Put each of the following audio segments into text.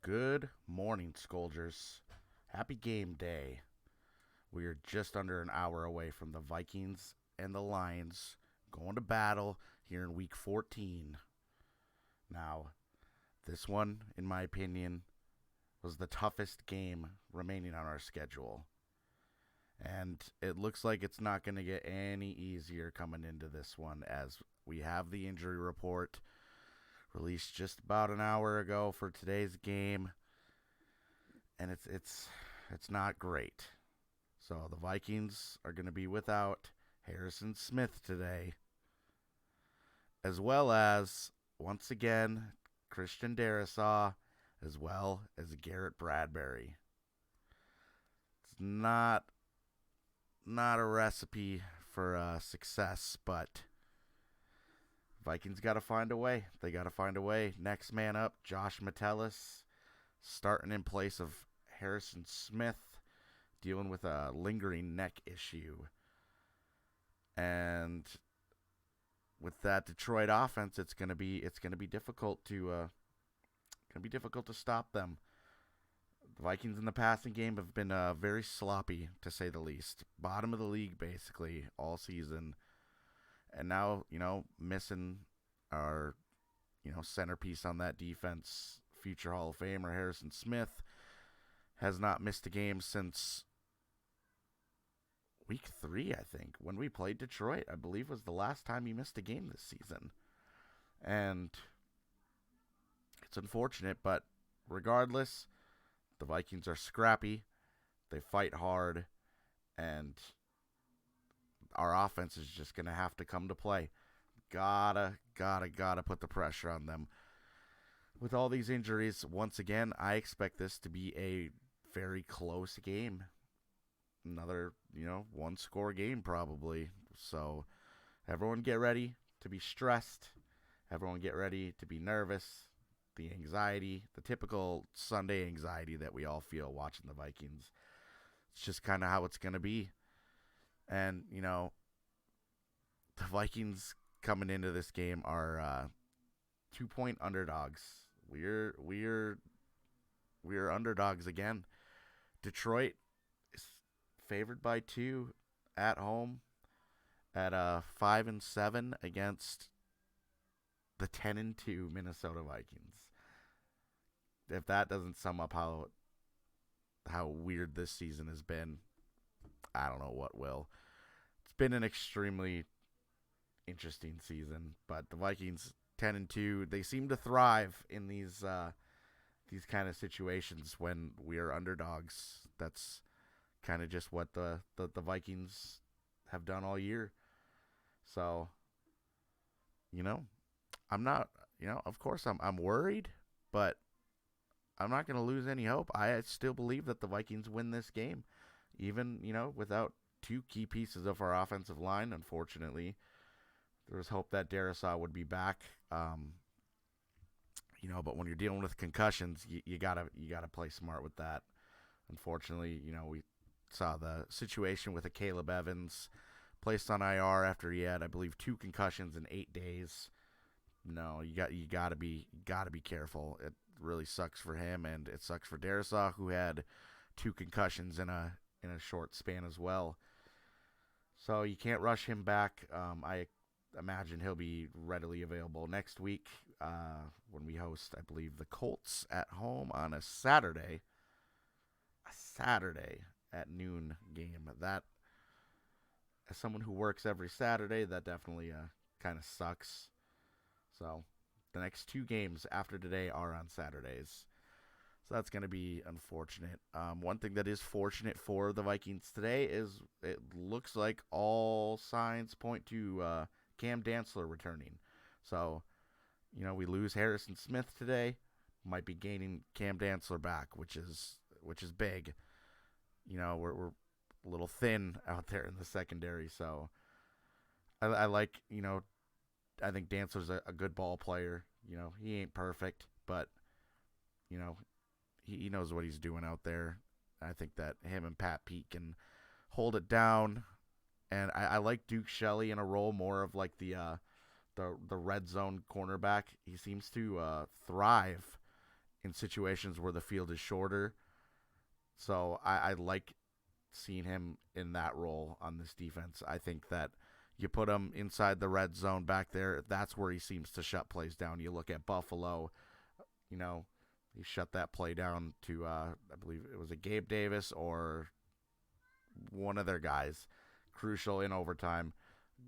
Good morning, Skolgers. Happy game day. We are just under an hour away from the Vikings and the Lions going to battle here in week 14. Now, this one, in my opinion, was the toughest game remaining on our schedule. And it looks like it's not going to get any easier coming into this one as we have the injury report released just about an hour ago for today's game, and it's not great. So the Vikings are going to be without Harrison Smith today, as well as once again Christian Darrisaw, as well as Garrett Bradbury. It's not a recipe for success, but Vikings got to find a way. They got to find a way. Next man up, Josh Metellus, starting in place of Harrison Smith, dealing with a lingering neck issue. And with that Detroit offense, it's gonna be difficult to stop them. The Vikings in the passing game have been very sloppy, to say the least. Bottom of the league basically all season. And now, missing our, centerpiece on that defense, future Hall of Famer Harrison Smith, has not missed a game since week 3, I think. When we played Detroit, I believe was the last time he missed a game this season. And it's unfortunate, but regardless, the Vikings are scrappy. They fight hard, and our offense is just going to have to come to play. Gotta put the pressure on them. With all these injuries, once again, I expect this to be a very close game. Another, one-score game probably. So everyone get ready to be stressed. Everyone get ready to be nervous. The anxiety, the typical Sunday anxiety that we all feel watching the Vikings. It's just kind of how it's going to be. And, the Vikings coming into this game are 2-point underdogs. We're underdogs again. Detroit is favored by 2 at home at 5-7 against the 10-2 Minnesota Vikings. If that doesn't sum up how weird this season has been, I don't know what will. It's been an extremely interesting season, but the Vikings 10-2, they seem to thrive in these kind of situations when we are underdogs. That's kind of just what the Vikings have done all year. So, I'm not, of course I'm worried, but I'm not going to lose any hope. I still believe that the Vikings win this game, even, without 2 key pieces of our offensive line. Unfortunately, there was hope that Darrisaw would be back. But when you're dealing with concussions, you gotta play smart with that. Unfortunately, we saw the situation with a Caleb Evans placed on IR after he had, I believe, 2 concussions in 8 days. No, you gotta be careful. It really sucks for him, and it sucks for Darrisaw, who had 2 concussions in a short span as well. So you can't rush him back. I imagine he'll be readily available next week when we host, I believe, the Colts at home on a Saturday. A Saturday at noon game. That, as someone who works every Saturday, that definitely kind of sucks. So the next 2 games after today are on Saturdays. So that's going to be unfortunate. One thing that is fortunate for the Vikings today is it looks like all signs point to Cam Dantzler returning. So, we lose Harrison Smith today, might be gaining Cam Dantzler back, which is big. We're a little thin out there in the secondary, so I like, I think Dantzler's a good ball player. He ain't perfect, but, he knows what he's doing out there. I think that him and Pat Pete can hold it down. And I like Duke Shelley in a role more of like the red zone cornerback. He seems to thrive in situations where the field is shorter. So I like seeing him in that role on this defense. I think that you put him inside the red zone back there, that's where he seems to shut plays down. You look at Buffalo, he shut that play down to, I believe it was a Gabe Davis or one of their guys. Crucial in overtime,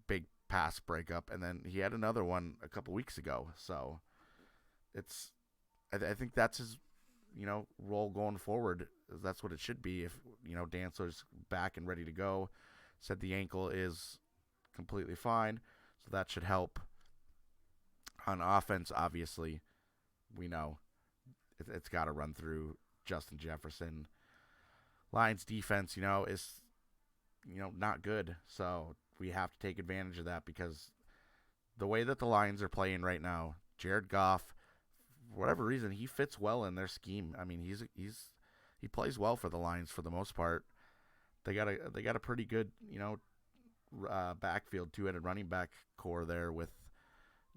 big pass breakup, and then he had another one a couple weeks ago. So I think that's his, role going forward. That's what it should be. If Dantzler's back and ready to go, said the ankle is completely fine, so that should help. On offense, obviously, we know it's got to run through Justin Jefferson. Lions defense, is not good, so we have to take advantage of that because the way that the Lions are playing right now, Jared Goff, for whatever reason, he fits well in their scheme. I mean, he plays well for the Lions for the most part. They got a pretty good backfield, two-headed running back core there with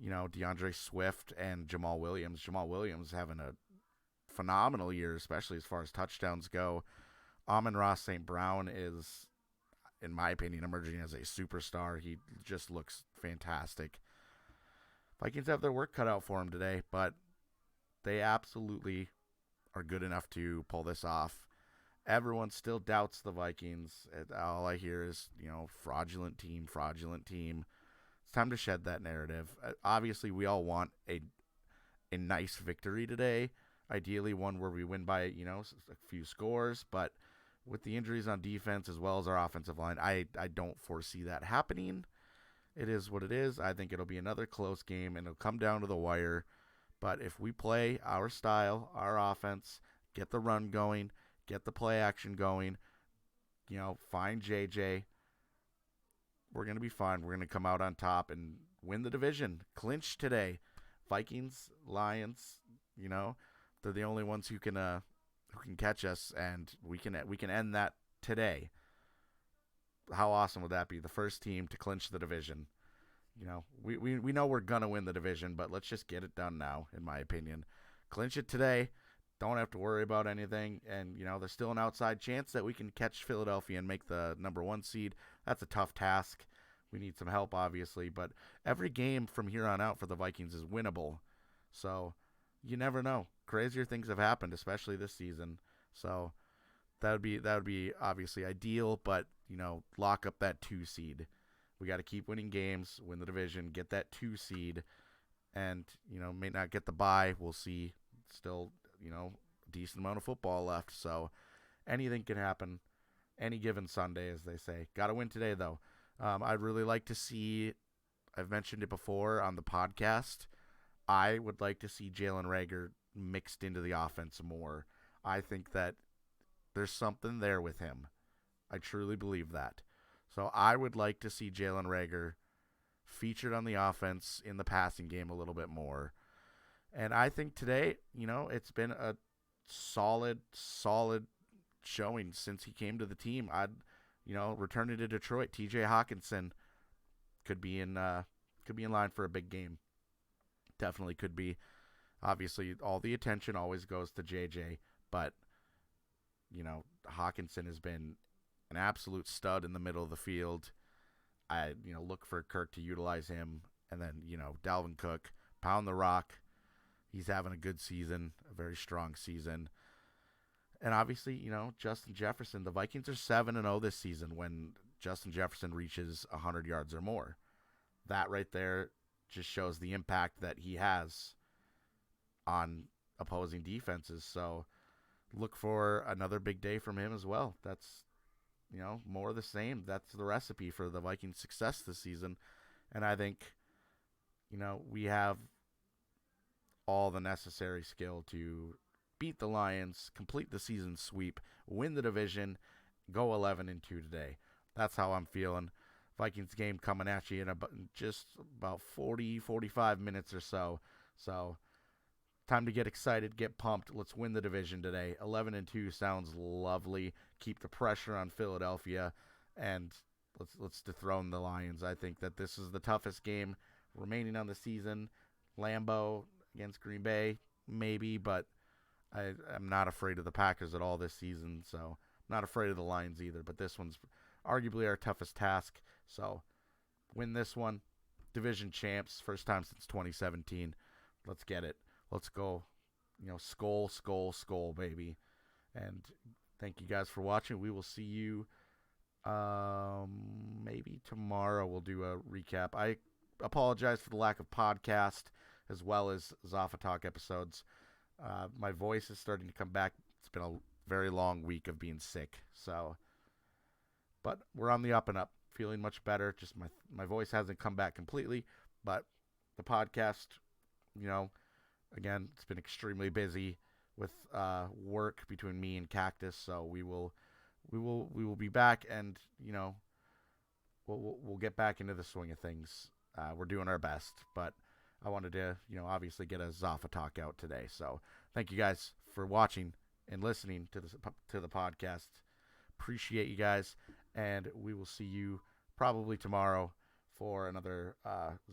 DeAndre Swift and Jamal Williams. Jamal Williams having a phenomenal year, especially as far as touchdowns go. Amon-Ra St. Brown is, in my opinion, emerging as a superstar. He just looks fantastic. Vikings have their work cut out for him today, but they absolutely are good enough to pull this off. Everyone still doubts the Vikings. All I hear is, fraudulent team. It's time to shed that narrative. Obviously, we all want a nice victory today. Ideally, one where we win by, a few scores. But with the injuries on defense as well as our offensive line, I don't foresee that happening. It is what it is. I think it'll be another close game, and it'll come down to the wire. But if we play our style, our offense, get the run going, get the play action going, find JJ, we're going to be fine. We're going to come out on top and win the division. Clinch today. Vikings, Lions, they're the only ones who can catch us, and we can end that today. How awesome would that be? The first team to clinch the division. We know we're going to win the division, but let's just get it done now, in my opinion. Clinch it today. Don't have to worry about anything. And, there's still an outside chance that we can catch Philadelphia and make the number 1 seed. That's a tough task. We need some help, obviously. But every game from here on out for the Vikings is winnable. So you never know. Crazier things have happened, especially this season. So that would be obviously ideal, but, lock up that 2 seed. We got to keep winning games, win the division, get that 2 seed, and, may not get the bye. We'll see. Still, a decent amount of football left, so anything can happen any given Sunday, as they say. Got to win today, though. I'd really like to see, I've mentioned it before on the podcast, I would like to see Jalen Reagor mixed into the offense more. I think that there's something there with him. I truly believe that. So I would like to see Jalen Reagor featured on the offense in the passing game a little bit more. And I think today, it's been a solid showing since he came to the team. Returning to Detroit, TJ Hawkinson could be in line for a big game. Definitely could be. Obviously, all the attention always goes to JJ, but Hawkinson has been an absolute stud in the middle of the field. I look for Kirk to utilize him, and then Dalvin Cook, pound the rock. He's having a good season, a very strong season. And obviously, Justin Jefferson, the Vikings are 7-0 this season when Justin Jefferson reaches 100 yards or more. That right there just shows the impact that he has on opposing defenses. So look for another big day from him as well. That's, more of the same. That's the recipe for the Vikings' success this season. And I think, we have all the necessary skill to beat the Lions, complete the season sweep, win the division, go 11-2 today. That's how I'm feeling. Vikings game coming at you in just about 45 minutes or so. So time to get excited, get pumped. Let's win the division today. 11-2 sounds lovely. Keep the pressure on Philadelphia, and let's dethrone the Lions. I think that this is the toughest game remaining on the season. Lambeau against Green Bay, maybe, but I'm not afraid of the Packers at all this season, so I'm not afraid of the Lions either. But this one's arguably our toughest task. So win this one. Division champs, first time since 2017. Let's get it. Let's go. Skol, skol, skol, baby. And thank you guys for watching. We will see you maybe tomorrow. We'll do a recap. I apologize for the lack of podcast as well as Zafa Talk episodes. My voice is starting to come back. It's been a very long week of being sick. But we're on the up and up. Feeling much better. Just my voice hasn't come back completely. But the podcast, again, it's been extremely busy with work between me and Cactus. So we will be back, and we'll get back into the swing of things. We're doing our best, but I wanted to obviously get a Zafa Talk out today. So thank you guys for watching and listening to the podcast. Appreciate you guys, and we will see you probably tomorrow for another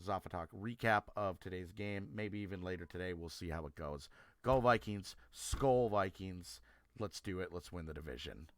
Zafa Talk recap of today's game. Maybe even later today. We'll see how it goes. Go Vikings. Skol Vikings. Let's do it. Let's win the division.